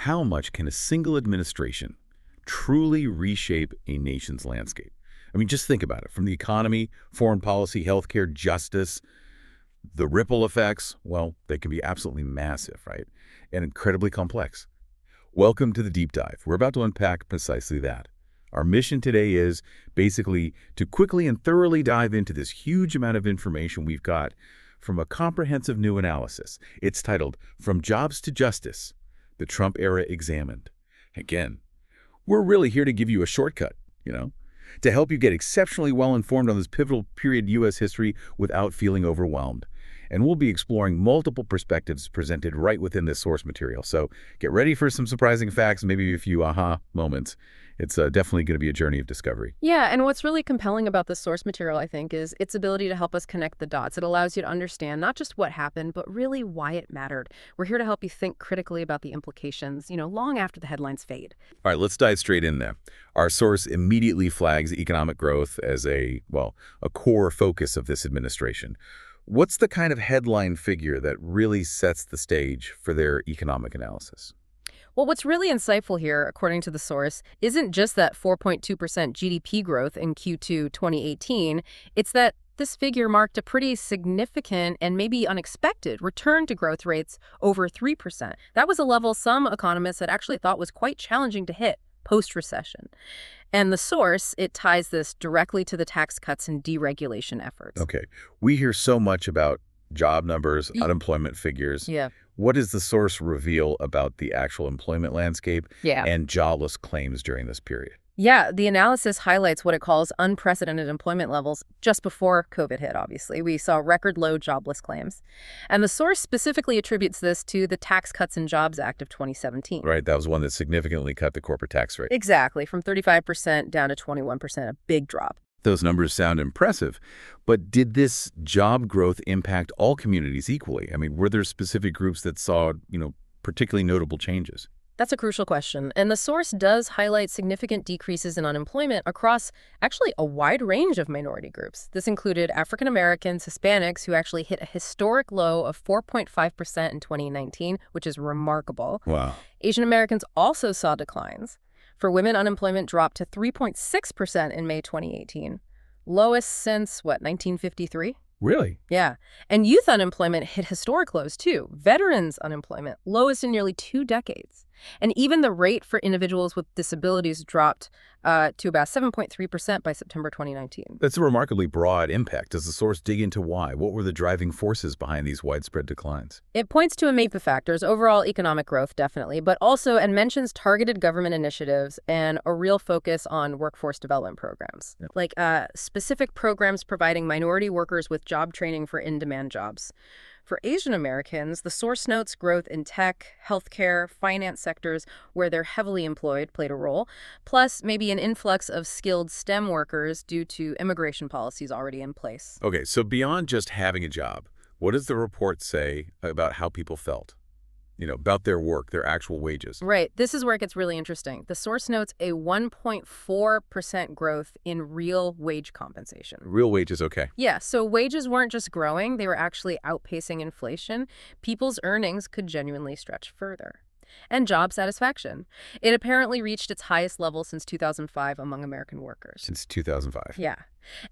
how much can a single administration truly reshape a nation's landscape? I mean, just think about it. From the economy, foreign policy, healthcare, justice, the ripple effects, well, they can be absolutely massive, right? And incredibly complex. Welcome to the Deep Dive. We're about to unpack precisely that. Our mission today is basically to quickly and thoroughly dive into this huge amount of information we've got from a comprehensive new analysis. It's titled, From Jobs to Justice, the Trump Era Examined. Again, we're really here to give you a shortcut, to help you get exceptionally well informed on this pivotal period U.S. history without feeling overwhelmed. And we'll be exploring multiple perspectives presented right within this source material. So get ready for some surprising facts, maybe a few aha moments. It's definitely going to be a journey of discovery. Yeah, and what's really compelling about the source material, I think, is its ability to help us connect the dots. It allows you to understand not just what happened, but really why it mattered. We're here to help you think critically about the implications, long after the headlines fade. All right, let's dive straight in there. Our source immediately flags economic growth as a core focus of this administration. What's the kind of headline figure that really sets the stage for their economic analysis? Well, what's really insightful here, according to the source, isn't just that 4.2% GDP growth in Q2 2018. It's that this figure marked a pretty significant and maybe unexpected return to growth rates over 3%. That was a level some economists had actually thought was quite challenging to hit post-recession. And the source, it ties this directly to the tax cuts and deregulation efforts. Okay. We hear so much about job numbers, unemployment figures. Yeah. What does the source reveal about the actual employment landscape and jobless claims during this period? Yeah, the analysis highlights what it calls unprecedented employment levels just before COVID hit, obviously. We saw record low jobless claims. And the source specifically attributes this to the Tax Cuts and Jobs Act of 2017. Right, that was one that significantly cut the corporate tax rate. Exactly, from 35% down to 21%, a big drop. Those numbers sound impressive, but did this job growth impact all communities equally? I mean, were there specific groups that saw, particularly notable changes? That's a crucial question. And the source does highlight significant decreases in unemployment across actually a wide range of minority groups. This included African Americans, Hispanics, who actually hit a historic low of 4.5% in 2019, which is remarkable. Wow. Asian Americans also saw declines. For women, unemployment dropped to 3.6% in May 2018. Lowest since, 1953? Really? Yeah. And youth unemployment hit historic lows, too. Veterans unemployment, lowest in nearly 2 decades. And even the rate for individuals with disabilities dropped to about 7.3% by September 2019. That's a remarkably broad impact. Does the source dig into why? What were the driving forces behind these widespread declines? It points to a map of factors, overall economic growth, definitely, but also and mentions targeted government initiatives and a real focus on workforce development programs, like specific programs providing minority workers with job training for in-demand jobs. For Asian Americans, the source notes growth in tech, healthcare, finance sectors where they're heavily employed played a role, plus maybe an influx of skilled STEM workers due to immigration policies already in place. Okay, so beyond just having a job, what does the report say about how people felt? About their work, their actual wages. Right. This is where it gets really interesting. The source notes a 1.4% growth in real wage compensation. Real wages, okay. Yeah, so wages weren't just growing, they were actually outpacing inflation. People's earnings could genuinely stretch further. And job satisfaction. It apparently reached its highest level since 2005 among American workers. Since 2005. Yeah.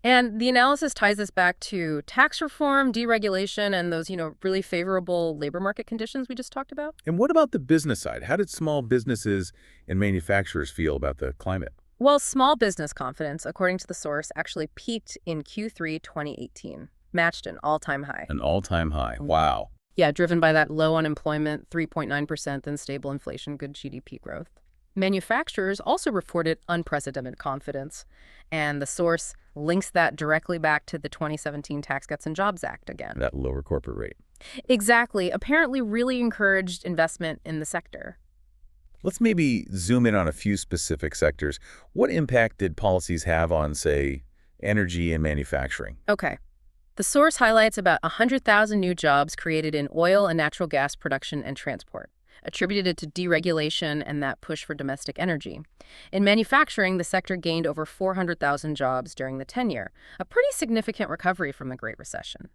And the analysis ties this back to tax reform, deregulation, and those, really favorable labor market conditions we just talked about. And what about the business side? How did small businesses and manufacturers feel about the climate? Well, small business confidence, according to the source, actually peaked in Q3 2018, matched an all-time high. An all-time high. Wow. Yeah, driven by that low unemployment, 3.9%, then stable inflation, good GDP growth. Manufacturers also reported unprecedented confidence, and the source links that directly back to the 2017 Tax Cuts and Jobs Act again. That lower corporate rate. Exactly. Apparently really encouraged investment in the sector. Let's maybe zoom in on a few specific sectors. What impact did policies have on, say, energy and manufacturing? Okay. The source highlights about 100,000 new jobs created in oil and natural gas production and transport, attributed to deregulation and that push for domestic energy. In manufacturing, the sector gained over 400,000 jobs during the tenure, a pretty significant recovery from the Great Recession.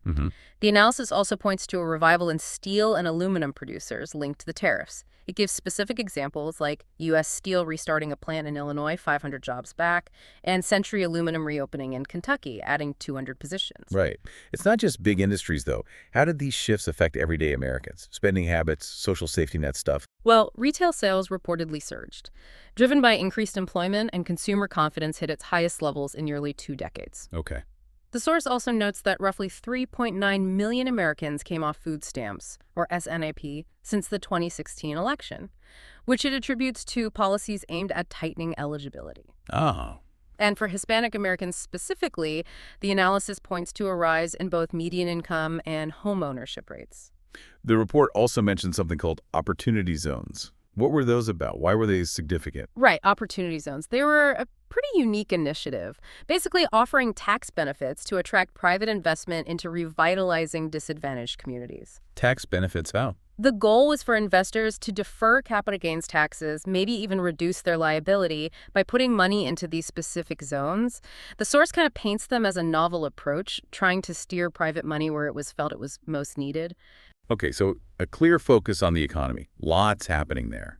The analysis also points to a revival in steel and aluminum producers linked to the tariffs. It gives specific examples like U.S. Steel restarting a plant in Illinois, 500 jobs back, and Century Aluminum reopening in Kentucky, adding 200 positions. Right. It's not just big industries, though. How did these shifts affect everyday Americans? Spending habits, social safety net stuff? Well, retail sales reportedly surged, driven by increased employment, and consumer confidence hit its highest levels in nearly 2 decades. Okay. The source also notes that roughly 3.9 million Americans came off food stamps, or SNAP, since the 2016 election, which it attributes to policies aimed at tightening eligibility. Oh. And for Hispanic Americans specifically, the analysis points to a rise in both median income and home ownership rates. The report also mentioned something called opportunity zones. What were those about? Why were they significant? Right, opportunity zones. They were a pretty unique initiative, basically offering tax benefits to attract private investment into revitalizing disadvantaged communities. Tax benefits, how? The goal was for investors to defer capital gains taxes, maybe even reduce their liability by putting money into these specific zones. The source kind of paints them as a novel approach, trying to steer private money where it was felt it was most needed. Okay, so a clear focus on the economy. Lots happening there.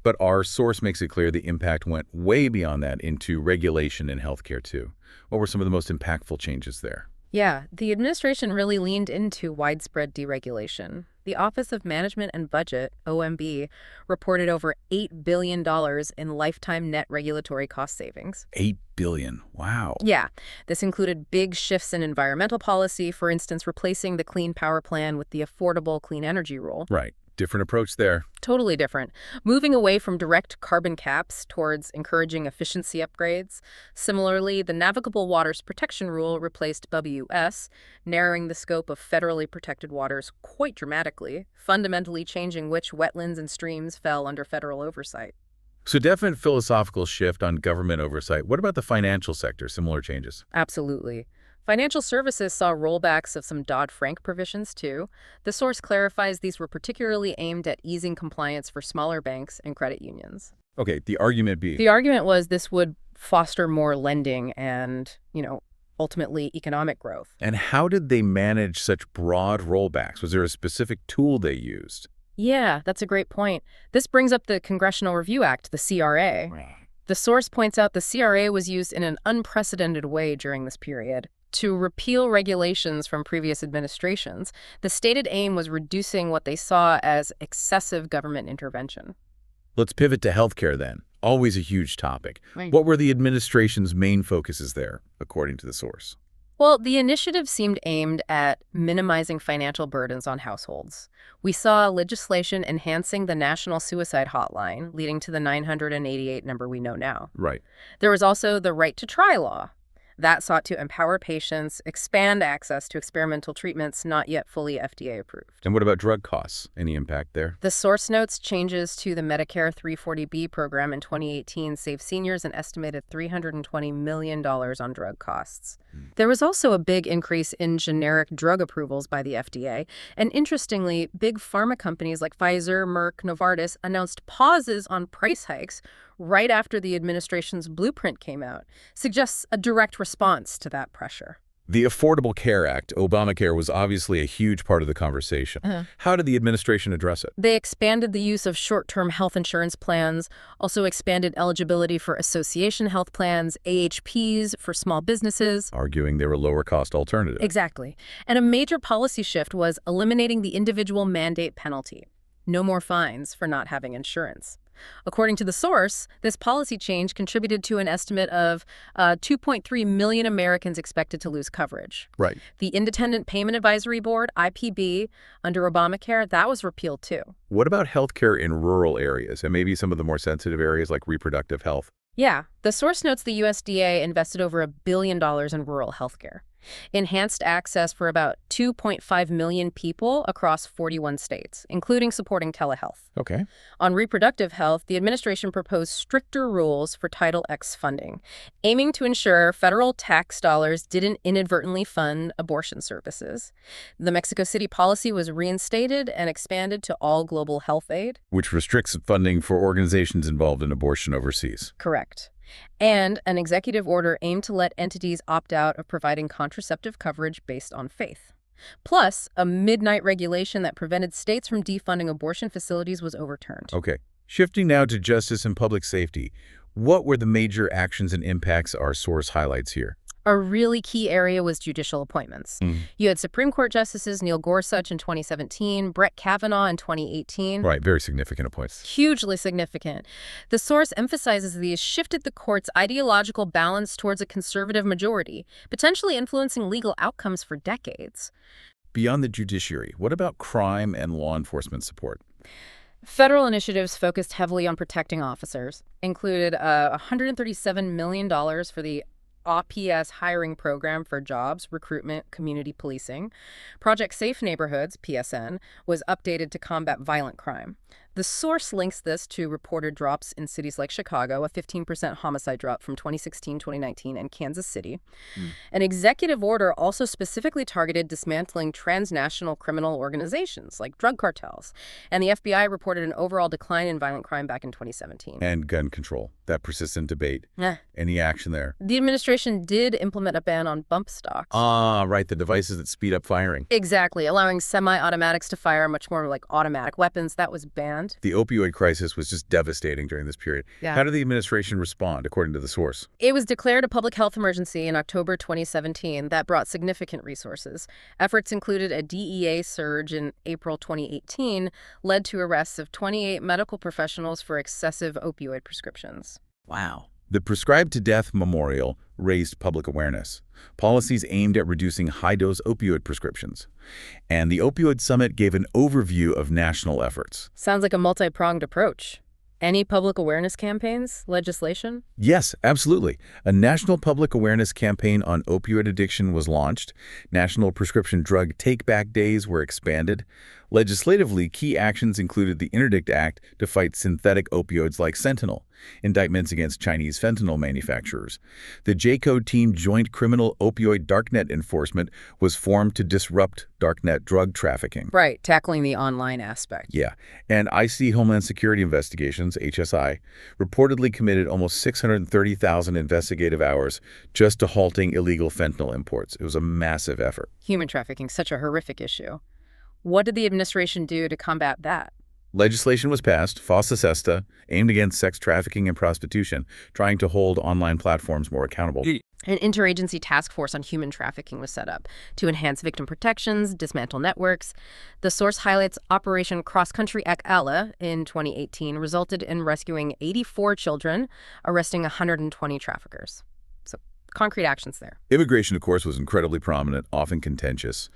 But our source makes it clear the impact went way beyond that into regulation and healthcare, too. What were some of the most impactful changes there? Yeah, the administration really leaned into widespread deregulation. The Office of Management and Budget, OMB, reported over $8 billion in lifetime net regulatory cost savings. $8 billion. Wow. Yeah, this included big shifts in environmental policy, for instance, replacing the Clean Power Plan with the Affordable Clean Energy Rule. Right. Different approach there. Totally different. Moving away from direct carbon caps towards encouraging efficiency upgrades. Similarly, the Navigable Waters Protection Rule replaced WS, narrowing the scope of federally protected waters quite dramatically, fundamentally changing which wetlands and streams fell under federal oversight. So definite philosophical shift on government oversight. What about the financial sector? Similar changes? Absolutely. Financial services saw rollbacks of some Dodd-Frank provisions, too. The source clarifies these were particularly aimed at easing compliance for smaller banks and credit unions. Okay, the argument be? The argument was this would foster more lending and, ultimately economic growth. And how did they manage such broad rollbacks? Was there a specific tool they used? Yeah, that's a great point. This brings up the Congressional Review Act, the CRA. The source points out the CRA was used in an unprecedented way during this period. To repeal regulations from previous administrations, the stated aim was reducing what they saw as excessive government intervention. Let's pivot to healthcare then. Always a huge topic. Right. What were the administration's main focuses there, according to the source? Well, the initiative seemed aimed at minimizing financial burdens on households. We saw legislation enhancing the National Suicide Hotline, leading to the 988 number we know now. Right. There was also the Right to Try law. That sought to empower patients, expand access to experimental treatments not yet fully FDA approved. And what about drug costs? Any impact there? The source notes changes to the Medicare 340B program in 2018 saved seniors an estimated $320 million on drug costs. There was also a big increase in generic drug approvals by the FDA. And interestingly, big pharma companies like Pfizer, Merck, Novartis announced pauses on price hikes right after the administration's blueprint came out. Suggests a direct response to that pressure. The Affordable Care Act, Obamacare, was obviously a huge part of the conversation. How did the administration address it? They expanded the use of short-term health insurance plans, also expanded eligibility for association health plans, AHPs for small businesses. Arguing they were lower-cost alternatives. Exactly. And a major policy shift was eliminating the individual mandate penalty. No more fines for not having insurance. According to the source, this policy change contributed to an estimate of 2.3 million Americans expected to lose coverage. Right. The Independent Payment Advisory Board, IPB, under Obamacare, that was repealed too. What about healthcare in rural areas and maybe some of the more sensitive areas like reproductive health? Yeah, the source notes the USDA invested over $1 billion in rural healthcare. Enhanced access for about 2.5 million people across 41 states, including supporting telehealth. Okay. On reproductive health, the administration proposed stricter rules for Title X funding, aiming to ensure federal tax dollars didn't inadvertently fund abortion services. The Mexico City policy was reinstated and expanded to all global health aid. Which restricts funding for organizations involved in abortion overseas. Correct. And an executive order aimed to let entities opt out of providing contraceptive coverage based on faith. Plus, a midnight regulation that prevented states from defunding abortion facilities was overturned. Okay. Shifting now to justice and public safety. What were the major actions and impacts our source highlights here? A really key area was judicial appointments. You had Supreme Court Justices Neil Gorsuch in 2017, Brett Kavanaugh in 2018. Right, very significant appointments. Hugely significant. The source emphasizes these shifted the court's ideological balance towards a conservative majority, potentially influencing legal outcomes for decades. Beyond the judiciary, what about crime and law enforcement support? Federal initiatives focused heavily on protecting officers, included $137 million for the OPS hiring program for jobs, recruitment, community policing. Project Safe Neighborhoods, PSN, was updated to combat violent crime. The source links this to reported drops in cities like Chicago, a 15% homicide drop from 2016-2019, and Kansas City. An executive order also specifically targeted dismantling transnational criminal organizations like drug cartels, and the FBI reported an overall decline in violent crime back in 2017. And gun control, that persistent debate. Any action there? The administration did implement a ban on bump stocks. Ah, right, the devices that speed up firing. Exactly, allowing semi-automatics to fire much more like automatic weapons. That was banned. The opioid crisis was just devastating during this period. How did the administration respond, according to the source? It was declared a public health emergency in October 2017 that brought significant resources. Efforts included a DEA surge in April 2018, led to arrests of 28 medical professionals for excessive opioid prescriptions. Wow. The Prescribed to Death Memorial raised public awareness. Policies aimed at reducing high-dose opioid prescriptions. And the Opioid Summit gave an overview of national efforts. Sounds like a multi-pronged approach. Any public awareness campaigns? Legislation? Yes, absolutely. A national public awareness campaign on opioid addiction was launched. National prescription drug take-back days were expanded. Legislatively, key actions included the Interdict Act to fight synthetic opioids like fentanyl, indictments against Chinese fentanyl manufacturers. The J-Code Team Joint Criminal Opioid Darknet Enforcement was formed to disrupt darknet drug trafficking. Right, tackling the online aspect. Yeah, and IC Homeland Security Investigations, HSI, reportedly committed almost 630,000 investigative hours just to halting illegal fentanyl imports. It was a massive effort. Human trafficking, such a horrific issue. What did the administration do to combat that? Legislation was passed, FOSTA SESTA, aimed against sex trafficking and prostitution, trying to hold online platforms more accountable. An interagency task force on human trafficking was set up to enhance victim protections, dismantle networks. The source highlights Operation Cross Country Ek Allah in 2018 resulted in rescuing 84 children, arresting 120 traffickers. So, concrete actions there. Immigration, of course, was incredibly prominent, often contentious.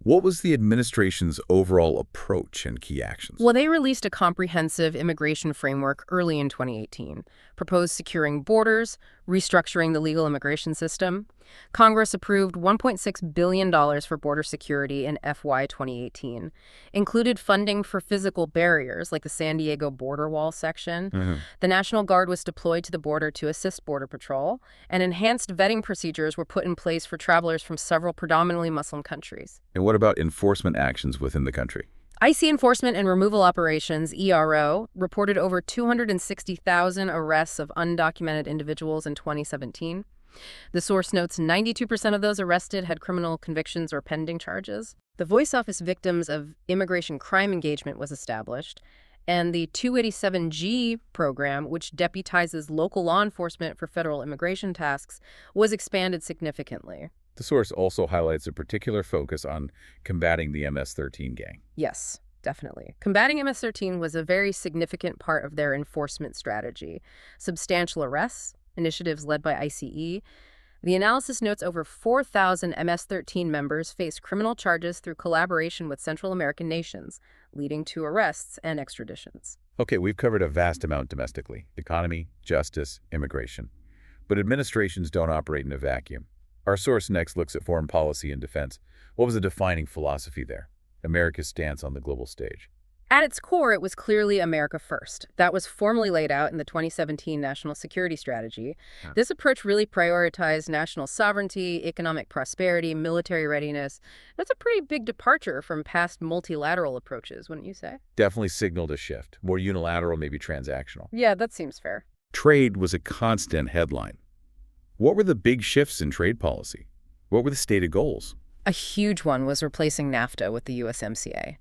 What was the administration's overall approach and key actions? Well, they released a comprehensive immigration framework early in 2018, proposed securing borders, restructuring the legal immigration system. Congress approved $1.6 billion for border security in FY 2018, included funding for physical barriers like the San Diego border wall section. The National Guard was deployed to the border to assist Border Patrol, and enhanced vetting procedures were put in place for travelers from several predominantly Muslim countries. And what about enforcement actions within the country? IC Enforcement and Removal Operations, ERO, reported over 260,000 arrests of undocumented individuals in 2017. The source notes 92% of those arrested had criminal convictions or pending charges. The Voice Office Victims of Immigration Crime Engagement was established, and the 287G program, which deputizes local law enforcement for federal immigration tasks, was expanded significantly. The source also highlights a particular focus on combating the MS-13 gang. Yes, definitely. Combating MS-13 was a very significant part of their enforcement strategy. Substantial arrests, initiatives led by ICE. The analysis notes over 4,000 MS-13 members faced criminal charges through collaboration with Central American nations, leading to arrests and extraditions. Okay, we've covered a vast amount domestically: economy, justice, immigration. But administrations don't operate in a vacuum. Our source next looks at foreign policy and defense. What was the defining philosophy there? America's stance on the global stage. At its core, it was clearly America first. That was formally laid out in the 2017 National Security Strategy. This approach really prioritized national sovereignty, economic prosperity, military readiness. That's a pretty big departure from past multilateral approaches, wouldn't you say? Definitely signaled a shift. More unilateral, maybe transactional. Yeah, that seems fair. Trade was a constant headline. What were the big shifts in trade policy? What were the stated goals? A huge one was replacing NAFTA with the USMCA.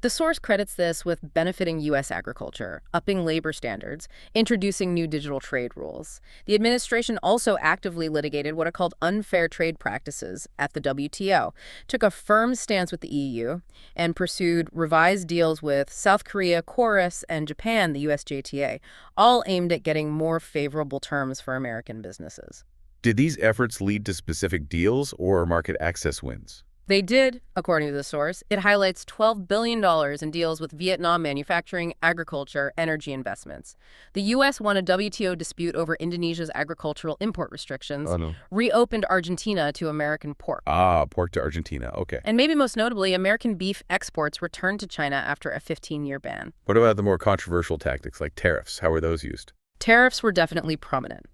The source credits this with benefiting U.S. agriculture, upping labor standards, introducing new digital trade rules. The administration also actively litigated what are called unfair trade practices at the WTO, took a firm stance with the EU, and pursued revised deals with South Korea, Chorus, and Japan, the USJTA, all aimed at getting more favorable terms for American businesses. Did these efforts lead to specific deals or market access wins? They did, according to the source. It highlights $12 billion in deals with Vietnam manufacturing, agriculture, energy investments. The U.S. won a WTO dispute over Indonesia's agricultural import restrictions, reopened Argentina to American pork. Ah, pork to Argentina, okay. And maybe most notably, American beef exports returned to China after a 15-year ban. What about the more controversial tactics like tariffs? How were those used? Tariffs were definitely prominent.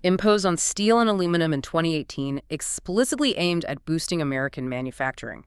Imposed on steel and aluminum in 2018, explicitly aimed at boosting American manufacturing.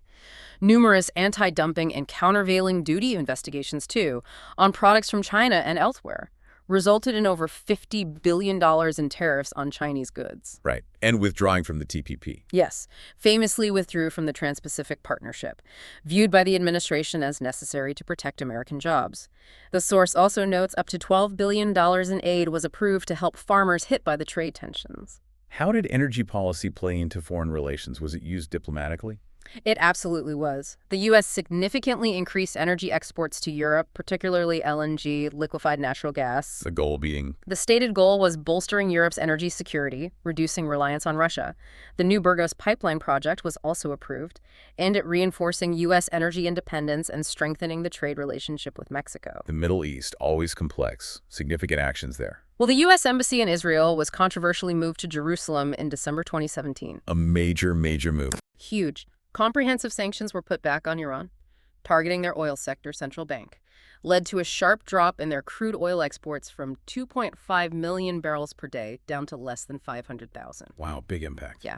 Numerous anti-dumping and countervailing duty investigations, too, on products from China and elsewhere, resulted in over $50 billion in tariffs on Chinese goods. Right, and withdrawing from the TPP. Yes, famously withdrew from the Trans-Pacific Partnership, viewed by the administration as necessary to protect American jobs. The source also notes up to $12 billion in aid was approved to help farmers hit by the trade tensions. How did energy policy play into foreign relations? Was it used diplomatically? It absolutely was. The U.S. significantly increased energy exports to Europe, particularly LNG, liquefied natural gas. The goal being? The stated goal was bolstering Europe's energy security, reducing reliance on Russia. The new Burgos pipeline project was also approved, aimed at reinforcing U.S. energy independence and strengthening the trade relationship with Mexico. The Middle East, always complex. Significant actions there. Well, the U.S. Embassy in Israel was controversially moved to Jerusalem in December 2017. A major move. Huge. Comprehensive sanctions were put back on Iran, targeting their oil sector central bank, led to a sharp drop in their crude oil exports from 2.5 million barrels per day down to less than 500,000. Wow, big impact. Yeah.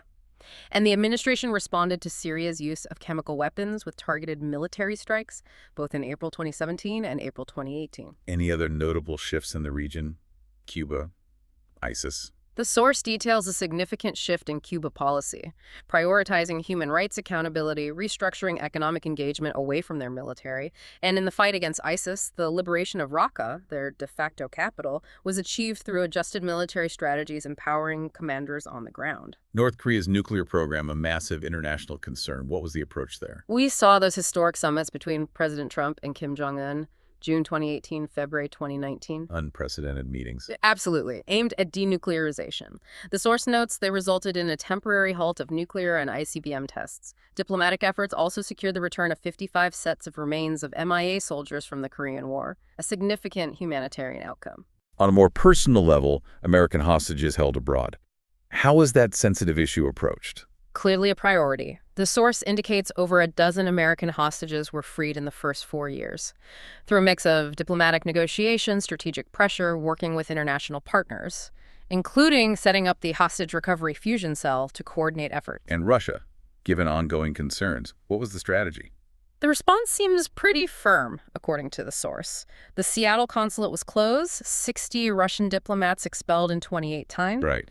And the administration responded to Syria's use of chemical weapons with targeted military strikes, both in April 2017 and April 2018. Any other notable shifts in the region? Cuba, ISIS? The source details a significant shift in Cuba policy, prioritizing human rights accountability, restructuring economic engagement away from their military, and in the fight against ISIS, the liberation of Raqqa, their de facto capital, was achieved through adjusted military strategies empowering commanders on the ground. North Korea's nuclear program, a massive international concern. What was the approach there? We saw those historic summits between President Trump and Kim Jong-un, June 2018, February 2019. Unprecedented meetings. Absolutely, aimed at denuclearization. The source notes they resulted in a temporary halt of nuclear and ICBM tests. Diplomatic efforts also secured the return of 55 sets of remains of MIA soldiers from the Korean War, a significant humanitarian outcome. On a more personal level, American hostages held abroad. How is that sensitive issue approached? Clearly a priority. The source indicates over a dozen American hostages were freed in the first 4 years, through a mix of diplomatic negotiations, strategic pressure, working with international partners, including setting up the Hostage Recovery Fusion Cell to coordinate efforts. And Russia, given ongoing concerns, what was the strategy? The response seems pretty firm, according to the source. The Seattle consulate was closed, 60 Russian diplomats expelled in 28 times. Right.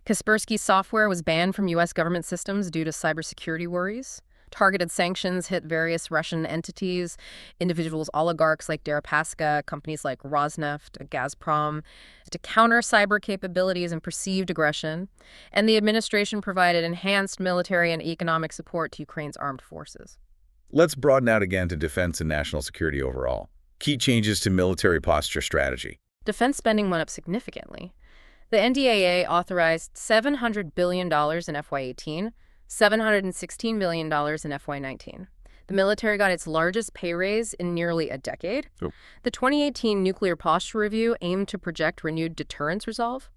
Kaspersky software was banned from U.S. government systems due to cybersecurity worries. Targeted sanctions hit various Russian entities, individuals, oligarchs like Deripaska, companies like Rosneft, Gazprom, to counter cyber capabilities and perceived aggression. And the administration provided enhanced military and economic support to Ukraine's armed forces. Let's broaden out again to defense and national security overall. Key changes to military posture strategy. Defense spending went up significantly. The NDAA authorized $700 billion in FY18, $716 billion in FY19. The military got its largest pay raise in nearly a decade. Oh. The 2018 Nuclear Posture Review aimed to project renewed deterrence resolve.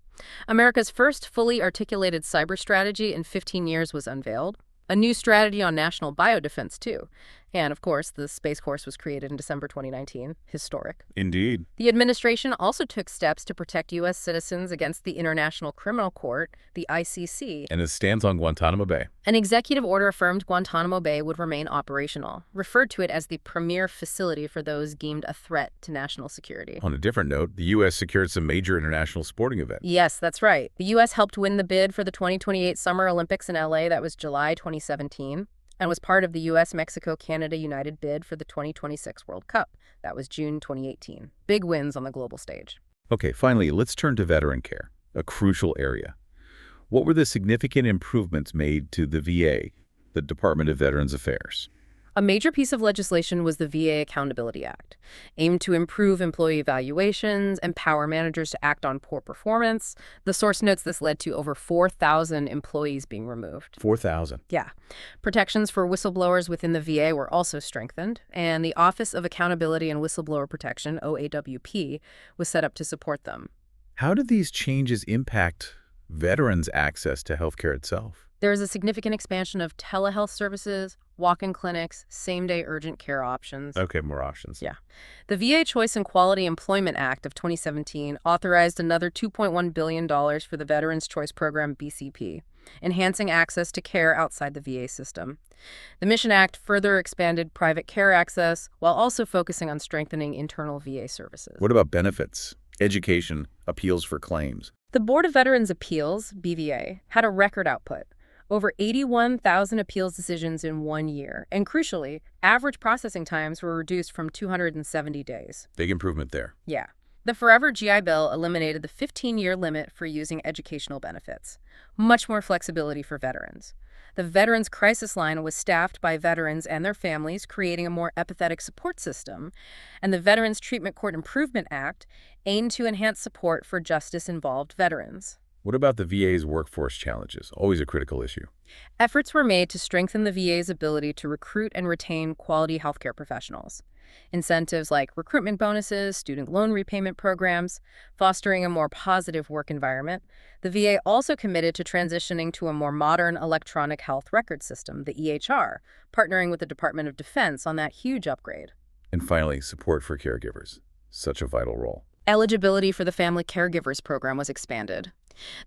America's first fully articulated cyber strategy in 15 years was unveiled. A new strategy on national biodefense, too. And, of course, the Space Force was created in December 2019. Historic. Indeed. The administration also took steps to protect U.S. citizens against the International Criminal Court, the ICC. And it stands on Guantanamo Bay. An executive order affirmed Guantanamo Bay would remain operational, referred to it as the premier facility for those deemed a threat to national security. On a different note, the U.S. secured some major international sporting events. Yes, that's right. The U.S. helped win the bid for the 2028 Summer Olympics in L.A. That was July 2017. and was part of the U.S., Mexico, Canada United bid for the 2026 World Cup. That was June 2018. Big wins on the global stage. Okay, finally, let's turn to veteran care, a crucial area. What were the significant improvements made to the VA, the Department of Veterans Affairs? A major piece of legislation was the VA Accountability Act, aimed to improve employee evaluations, empower managers to act on poor performance. The source notes this led to over 4,000 employees being removed. 4,000. Yeah. Protections for whistleblowers within the VA were also strengthened, and the Office of Accountability and Whistleblower Protection, OAWP, was set up to support them. How did these changes impact veterans' access to healthcare itself? There is a significant expansion of telehealth services, walk-in clinics, same-day urgent care options. Okay, more options. Yeah. The VA Choice and Quality Employment Act of 2017 authorized another $2.1 billion for the Veterans Choice Program, BCP, enhancing access to care outside the VA system. The Mission Act further expanded private care access while also focusing on strengthening internal VA services. What about benefits, education, appeals for claims? The Board of Veterans Appeals, BVA, had a record output. Over 81,000 appeals decisions in 1 year. And crucially, average processing times were reduced from 270 days. Big improvement there. Yeah. The Forever GI Bill eliminated the 15-year limit for using educational benefits. Much more flexibility for veterans. The Veterans Crisis Line was staffed by veterans and their families, creating a more empathetic support system. And the Veterans Treatment Court Improvement Act aimed to enhance support for justice-involved veterans. What about the VA's workforce challenges? Always a critical issue. Efforts were made to strengthen the VA's ability to recruit and retain quality healthcare professionals. Incentives like recruitment bonuses, student loan repayment programs, fostering a more positive work environment. The VA also committed to transitioning to a more modern electronic health record system, the EHR, partnering with the Department of Defense on that huge upgrade. And finally, support for caregivers. Such a vital role. Eligibility for the Family Caregivers Program was expanded.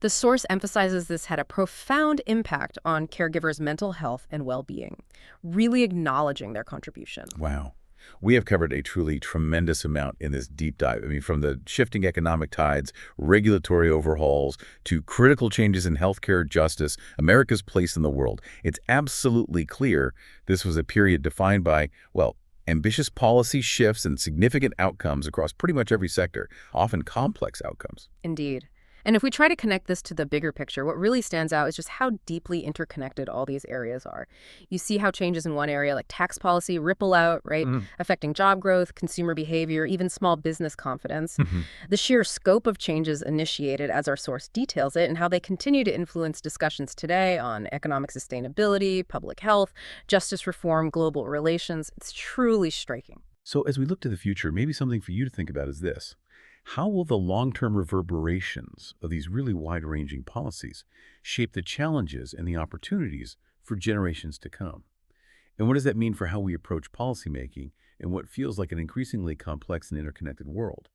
The source emphasizes this had a profound impact on caregivers' mental health and well-being, really acknowledging their contribution. Wow. We have covered a truly tremendous amount in this deep dive. I mean, from the shifting economic tides, regulatory overhauls, to critical changes in healthcare justice, America's place in the world. It's absolutely clear this was a period defined by, well, ambitious policy shifts and significant outcomes across pretty much every sector, often complex outcomes. Indeed. And if we try to connect this to the bigger picture, what really stands out is just how deeply interconnected all these areas are. You see how changes in one area, like tax policy, ripple out, right? Affecting job growth, consumer behavior, even small business confidence. The sheer scope of changes initiated, as our source details it, and how they continue to influence discussions today on economic sustainability, public health, justice reform, global relations. It's truly striking. So as we look to the future, maybe something for you to think about is this. How will the long-term reverberations of these really wide-ranging policies shape the challenges and the opportunities for generations to come? And what does that mean for how we approach policymaking in what feels like an increasingly complex and interconnected world?